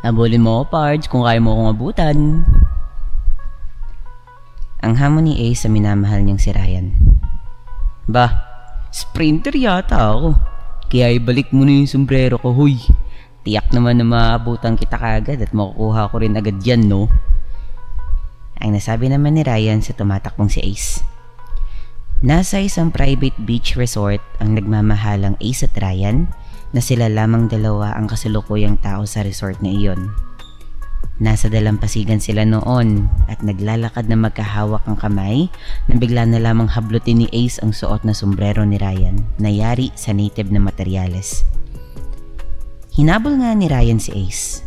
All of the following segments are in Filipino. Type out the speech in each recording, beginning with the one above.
Habulin mo ako, Pards, kung kaya mo akong abutan. Ang hamon ni Ace sa minamahal niyang si Ryan. Bah, sprinter yata ako. Kaya ibalik mo na yung sombrero ko, huy. Tiyak naman na maabutan kita kagad at makukuha ko rin agad yan, no? Ang nasabi naman ni Ryan sa tumatakbong si Ace. Nasa isang private beach resort ang nagmamahalang Ace at Ryan na sila lamang dalawa ang kasalukuyang tao sa resort na iyon. Nasa dalampasigan sila noon at naglalakad na magkahawak ang kamay na bigla na lamang hablutin ni Ace ang suot na sombrero ni Ryan na yari sa native na materyales. Hinabol nga ni Ryan si Ace.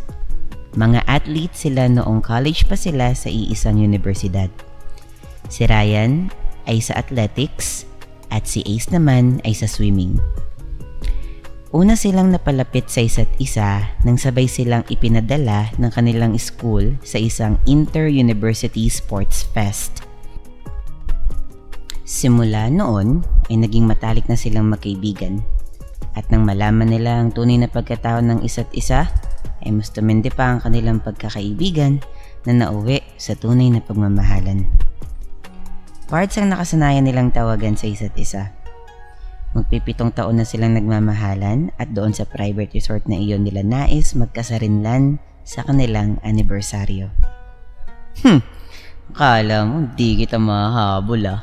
Mga athlete sila noong college pa sila sa iisang universidad. Si Ryan ay sa athletics at si Ace naman ay sa swimming. Una silang napalapit sa isa't isa nang sabay silang ipinadala ng kanilang school sa isang inter-university sports fest. Simula noon ay naging matalik na silang magkaibigan at nang malaman nila ang tunay na pagkatao ng isa't isa ay mas tumindi pa ang kanilang pagkakaibigan na nauwi sa tunay na pagmamahalan. Parts ang nakasanayan nilang tawagan sa isa't isa. Magpipitong taon na silang nagmamahalan at doon sa private resort na iyon nila nais magkasarinlan sa kanilang anibersaryo. Akala mo di kita mahabol ah.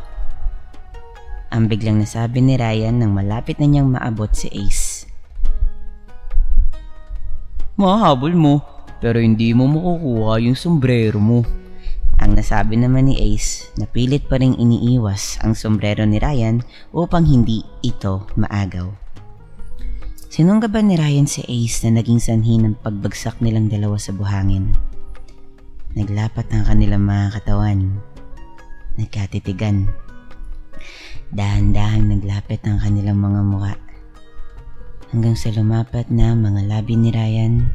Ang biglang nasabi ni Ryan nang malapit na niyang maabot si Ace. Mahabol mo, pero hindi mo makukuha yung sombrero mo. Ang nasabi naman ni Ace na pilit pa ring iniiwas ang sombrero ni Ryan upang hindi ito maagaw. Sinunggaban ni Ryan si Ace na naging sanhi ng pagbagsak nilang dalawa sa buhangin. Naglapat ang kanilang mga katawan. Nagkatitigan. Dahan-dahang naglapit ang kanilang mga mukha. Hanggang sa lumapat na mga labi ni Ryan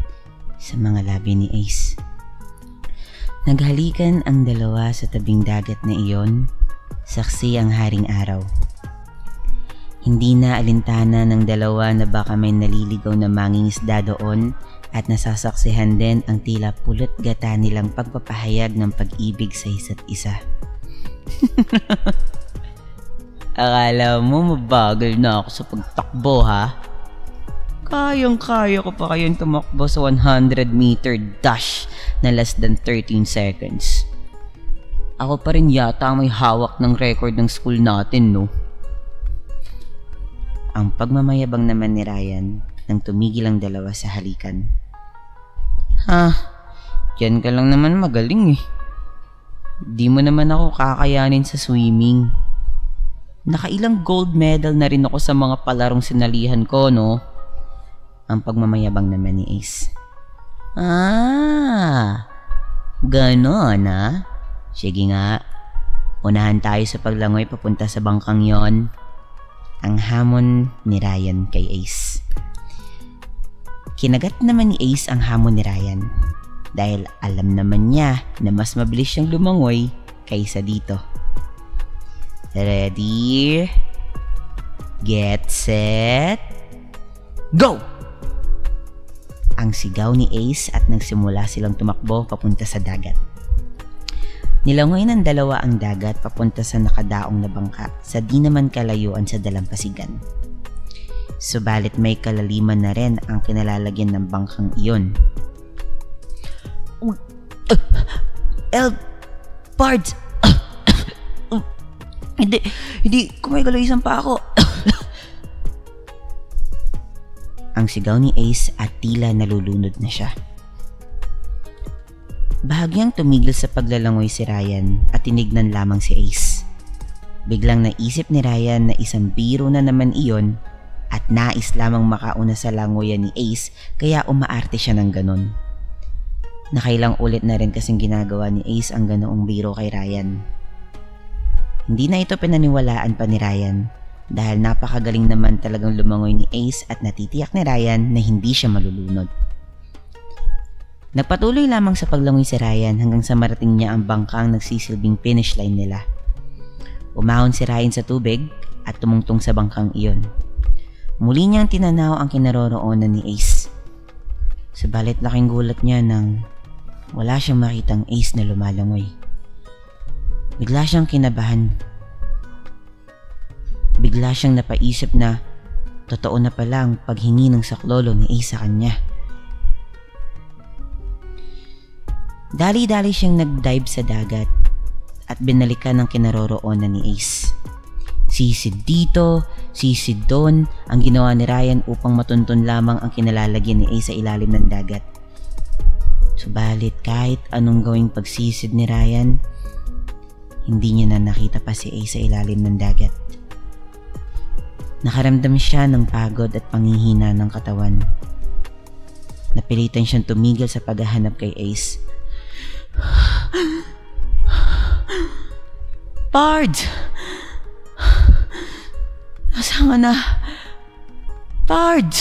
sa mga labi ni Ace. Naghalikan ang dalawa sa tabing dagat na iyon, saksi ang haring araw. Hindi na alintana ng dalawa na baka may naliligaw na mangingisda doon at nasasaksihan din ang tila pulot gata nilang pagpapahayag ng pag-ibig sa isa't isa. Akala mo mabagal na ako sa pagtakbo ha? Kayang-kaya ko pa kayong tumakbo sa 100-meter dash na less than 13 seconds. Ako pa rin yata ang may hawak ng record ng school natin, no? Ang pagmamayabang naman ni Ryan nang tumigil ang dalawa sa halikan. Diyan ka lang naman magaling eh. Di mo naman ako kakayanin sa swimming. Nakailang gold medal na rin ako sa mga palarong sinalihan ko, no? Ang pagmamayabang naman ni Ace. Ganon ah. Sige nga, unahan tayo sa paglangoy papunta sa bangkang yon. Ang hamon ni Ryan kay Ace. Kinagat naman ni Ace ang hamon ni Ryan dahil alam naman niya na mas mabilis siyang lumangoy kaysa dito. Ready? Get set? Go! Ang sigaw ni Ace at nagsimula silang tumakbo papunta sa dagat. Nilangoy ng dalawa ang dagat papunta sa nakadaong na bangka sa di naman kalayuan sa dalampasigan. Subalit may kalaliman na rin ang kinalalagyan ng bangkang iyon. Pards! Hindi, kumagalayisan pa ako. Ang sigaw ni Ace at tila nalulunod na siya. Bahagyang tumigil sa paglalangoy si Ryan at tinignan lamang si Ace. Biglang naisip ni Ryan na isang biro na naman iyon at nais lamang makauna sa langoyan ni Ace kaya umaarte siya ng ganon. Nakailang ulit na rin kasing ginagawa ni Ace ang ganoong biro kay Ryan. Hindi na ito pinaniwalaan pa ni Ryan dahil napakagaling naman talagang lumangoy ni Ace at natitiyak ni Ryan na hindi siya malulunod. Nagpatuloy lamang sa paglangoy si Ryan hanggang sa marating niya ang bangkang nagsisilbing finish line nila. Umahon si Ryan sa tubig at tumungtong sa bangkang iyon. Muli niyang tinanaw ang kinaroroonan ni Ace. Subalit laking gulat niya nang wala siyang makitang Ace na lumalangoy. Bigla siyang kinabahan. Bigla siyang napaisip na totoo na pala ang paghingi ng saklolo ni Ace sa kanya. Dali-dali siyang nag-dive sa dagat at binalikan ng kinaroroonan ni Ace. Sisid dito, sisid doon ang ginawa ni Ryan upang matuntun lamang ang kinalalagyan ni Ace sa ilalim ng dagat. Subalit kahit anong gawing pagsisid ni Ryan, hindi niya na nakita pa si Ace sa ilalim ng dagat. Nakaramdam siya ng pagod at panghihina ng katawan. Napilitan siyang tumigil sa paghahanap kay Ace. Bard! Nasaan ka na? Bard!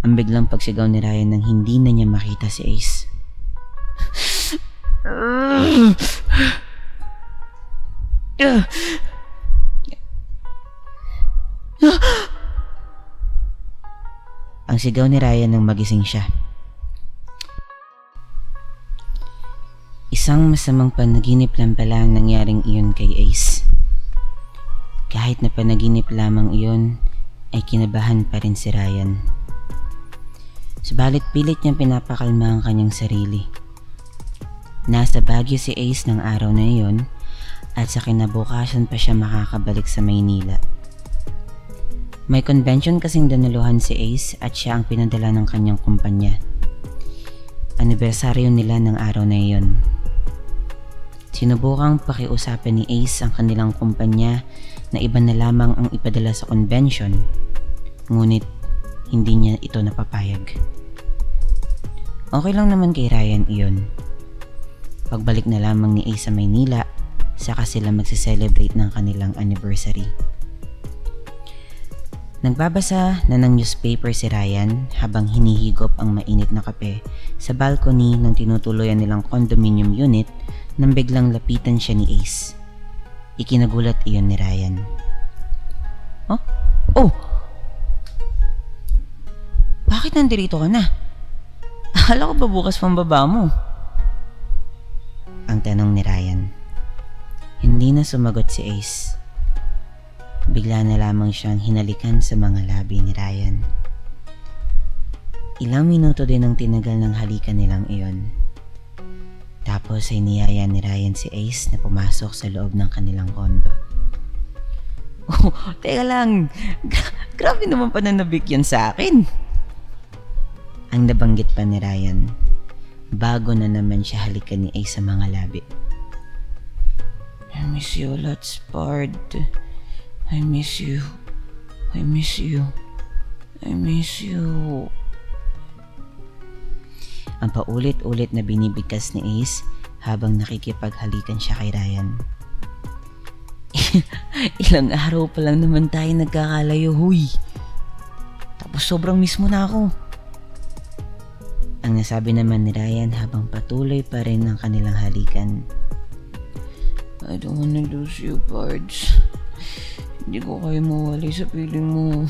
Ang biglang pagsigaw ni Ryan nang hindi na niya makita si Ace. Ang sigaw ni Ryan nang magising siya. Isang masamang panaginip lang pala ang nangyaring iyon kay Ace. Kahit na panaginip lamang iyon, ay kinabahan pa rin si Ryan. Subalit pilit niyang pinapakalma ang kanyang sarili. Nasa Baguio si Ace ng araw na iyon at sa kinabukasan pa siya makakabalik sa Maynila. May convention kasing danaluhan si Ace at siya ang pinadala ng kanyang kumpanya. Anibersaryo nila ng araw na iyon. Sinubukang pakiusapan ni Ace ang kanilang kumpanya na iba na lamang ang ipadala sa convention, ngunit hindi niya ito napapayag. Okay lang naman kay Ryan iyon. Pagbalik na lamang ni Ace sa Maynila, saka sila magse-celebrate ng kanilang anniversary. Nagbabasa na ng newspaper si Ryan habang hinihigop ang mainit na kape sa balcony ng tinutuluyan nilang condominium unit nang biglang lapitan siya ni Ace. Ikinagulat iyon ni Ryan. Huh? Oh! Bakit nandito ka na? Akala ko ba bukas pang baba mo? Ang tanong ni Ryan. Hindi na sumagot si Ace. Bigla na lamang siyang hinalikan sa mga labi ni Ryan. Ilang minuto din ang tinagal ng halikan nilang iyon. Tapos ay niyaya ni Ryan si Ace na pumasok sa loob ng kanilang kondo. Oh, teka lang. Grabe naman pananabik yan sa akin. Ang nabanggit pa ni Ryan, bago na naman siya halikan ni Ace sa mga labi. I miss you lots, Bard. I miss you. I miss you. I miss you. Ang paulit-ulit na binibigkas ni Ace habang nakikipaghalikan siya kay Ryan. Ilang araw pa lang naman tayo nagkakalayo, huy. Tapos sobrang miss mo na ako. Ang nasabi naman ni Ryan habang patuloy pa rin ang kanilang halikan. I don't wanna lose you, Bards. Hindi ko kayo mawali sa piling mo.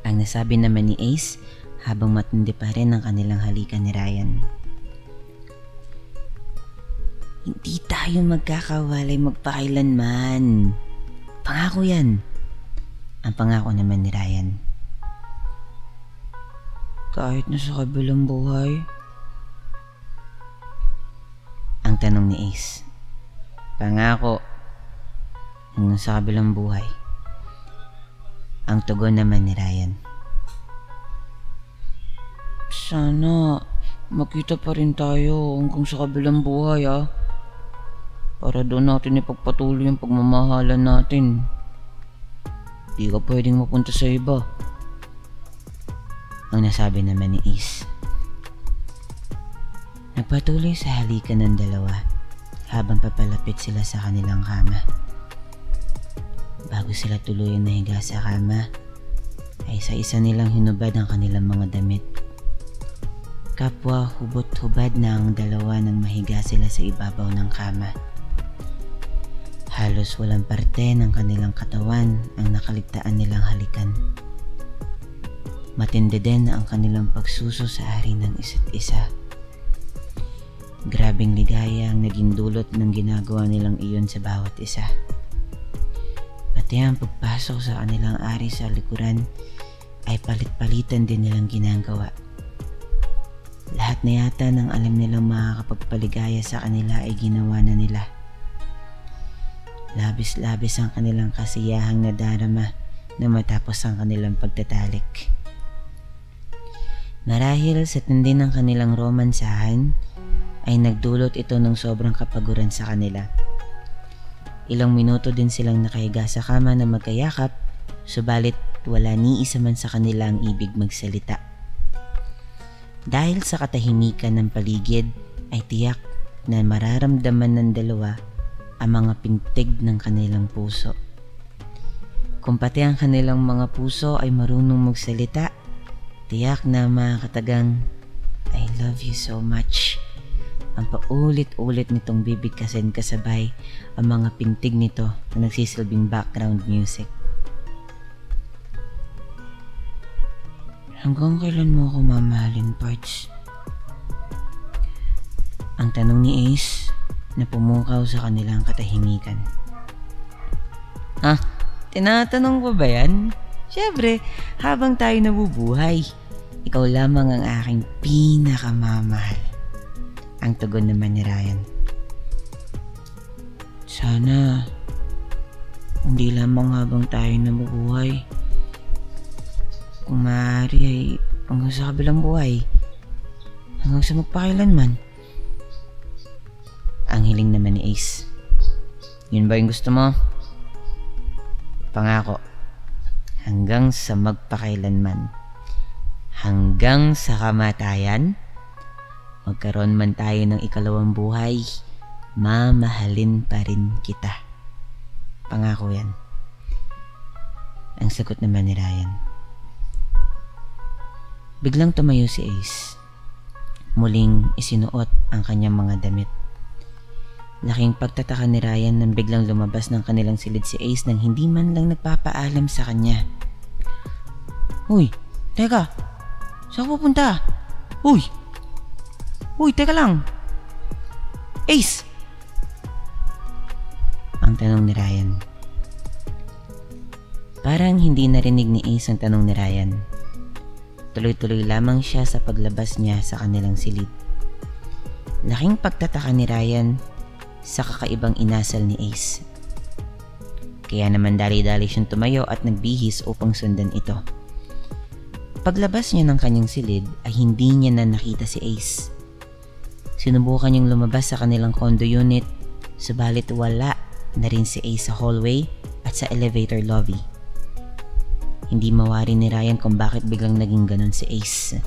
Ang nasabi naman ni Ace habang matindi pa rin ang kanilang halikan ni Ryan. Hindi tayo magkakawalay magpakailanman. Pangako yan. Ang pangako naman ni Ryan. Kahit na sa kabilang buhay? Ang tanong ni Ace. Pangako. Hanggang sa kabilang buhay. Ang tugon naman ni Ryan. Sana makita pa rin tayo hanggang sa kabilang buhay, ah. Para doon natin ipagpatuloy yung pagmamahalan natin. Di ka pwedeng mapunta sa iba. Ang nasabi naman ni Ace. Nagpatuloy sa halikan ng dalawa habang papalapit sila sa kanilang kama. Bago sila tuluyang nahiga sa kama, ay isa-isa nilang hinubad ang kanilang mga damit. Kapwa hubot-hubad na ang dalawa nang mahiga sila sa ibabaw ng kama. Halos walang parte ng kanilang katawan ang nakaligtaan nilang halikan. Matindi din ang kanilang pagsuso sa ari ng isa't isa. Grabing ligaya ang naging dulot ng ginagawa nilang iyon sa bawat isa. Pati ang pagpasok sa kanilang ari sa likuran ay palit-palitan din nilang ginagawa. Lahat na yata ng alam nilang makakapagpaligaya sa kanila ay ginawa na nila. Labis-labis ang kanilang kasiyahang nadarama na matapos ang kanilang pagtatalik. Marahil sa tindi ng kanilang romansahan ay nagdulot ito ng sobrang kapaguran sa kanila. Ilang minuto din silang nakahiga sa kama na magkayakap, subalit wala ni isa man sa kanila ang ibig magsalita. Dahil sa katahimikan ng paligid ay tiyak na mararamdaman ng dalawa ang mga pintig ng kanilang puso. Kung pati ang kanilang mga puso ay marunong magsalita, tiyak na makakatagang I love you so much. Ang paulit-ulit nitong bibigkasin kasabay ang mga pintig nito na nagsisilbing background music. Hanggang kailan mo ako mamahalin, Parts? Ang tanong ni Ace na pumukaw sa kanilang katahimikan. Tinatanong ko ba yan? Siyempre, habang tayo nabubuhay, ikaw lamang ang aking pinakamamahal. Ang tugon naman ni Ryan. Sana, hindi lamang habang tayo nabubuhay. Kung maaari ay hanggang sa kabilang buhay. Hanggang sa magpakailanman. Ang hiling naman ni Ace. Yun ba yung gusto mo? Pangako. Hanggang sa magpakailanman. Hanggang sa kamatayan. Magkaroon man tayo ng ikalawang buhay, mamahalin pa rin kita. Pangako yan. Ang sagot naman ni Ryan. Biglang tumayo si Ace. Muling isinuot ang kanyang mga damit. Laking pagtataka ni Ryan nang biglang lumabas ng kanilang silid si Ace nang hindi man lang nagpapaalam sa kanya. Uy, teka! Saan ka pupunta? Uy, teka lang! Ace! Ang tanong ni Ryan. Parang hindi narinig ni Ace ang tanong ni Ryan. Tuloy-tuloy lamang siya sa paglabas niya sa kanilang silid. Laking pagtataka ni Ryan sa kakaibang inasal ni Ace. Kaya naman dali-dali siyang tumayo at nagbihis upang sundan ito. Paglabas niya ng kanyang silid ay hindi niya na nakita si Ace. Sinubukan niyang lumabas sa kanilang condo unit, subalit wala na rin si Ace sa hallway at sa elevator lobby. Hindi mawari ni Ryan kung bakit biglang naging ganun si Ace.